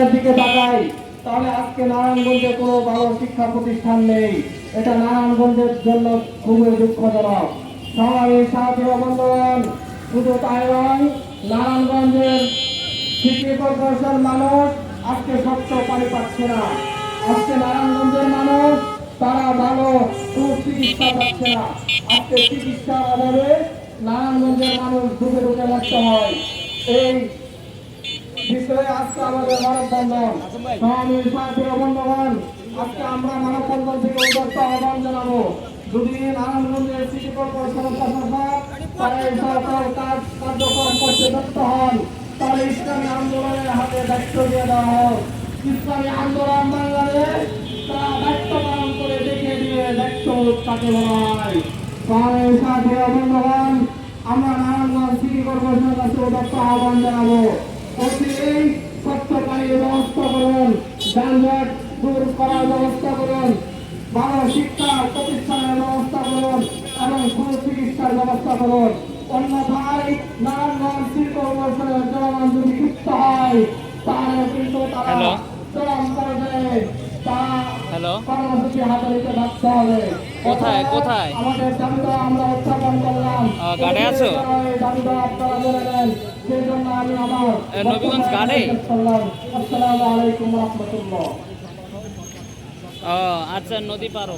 নারায়ণগঞ্জের দিকে তাকাই তাহলে আজকে নারায়ণগঞ্জে কোনো ভালো শিক্ষা প্রতিষ্ঠান নেই। এটা নারায়ণগঞ্জের জন্য খুবই দুঃখজনক। সবাই সাথী বন্ধুগণ, শুধু তাই নয়, নারায়ণগঞ্জের সিটি কর্পোরেশন মানুষ আজকে স্বচ্ছ পানি পাচ্ছে না। আজকে নারায়ণগঞ্জের মানুষ তারা ভালো সুচিকিৎসা পাচ্ছে না। আজকে চিকিৎসার অভাবে নারায়ণগঞ্জের মানুষ ঢুকে ঢুকে নষ্ট হয়। এই বিষয়ে আজকে আমাদের মানববন্ধন। স্বামী সাথী বন্ধুগণ, আজকে আমরা মানববন্ধন থেকে উদ্যোক্ত আহ্বান জানাবো, যদি নারায়ণগঞ্জের সিটি কর্পোরেশন প্রশাসক তারা এই সরকার কাজ কার্যক্রম করতে ব্যর্থ হন, তাহলে ইসলামী আন্দোলনের হাতে দায়িত্ব দিয়ে দেওয়া হোক। ইসলামী আন্দোলন বাংলাদেশ তারা দায়িত্ব পালন করে দেখিয়ে দিয়ে দায়িত্ব তাকে বলা হয়। স্বামী সাথী বন্ধুগণ, আমরা নারায়ণগঞ্জ সিটি কর্পোরেশনের কাছে উদ্যোক্ত আহ্বান জানাবো, অচিরেই স্বচ্ছ পানির ব্যবস্থা করুন, যানজট দূর করার ব্যবস্থা করুন, ভালো শিক্ষা প্রতিষ্ঠানের ব্যবস্থা করুন এবং সুচিকিৎসার ব্যবস্থা করুন। অন্যথায় নারায়ণগঞ্জ সিটি কর্পোরেশনের জনগণ যদি ক্ষিপ্ত হয় তাহলে কিন্তু তারা চরম পর্যায়ে কর্মসূচি হাতে নিতে বাধ্য হবে। কোথায় কোথায় আমাদের দাবিটা আমরা উত্থাপন করলাম, গাড়ি আছো দাবিটা আপনারা বলে দেন, সেই জন্য আমি আমার নবীগঞ্জ গাড়ি। আসসালামু আলাইকুম রহমতুল্লাহ। আচ্ছা, নদী পারো।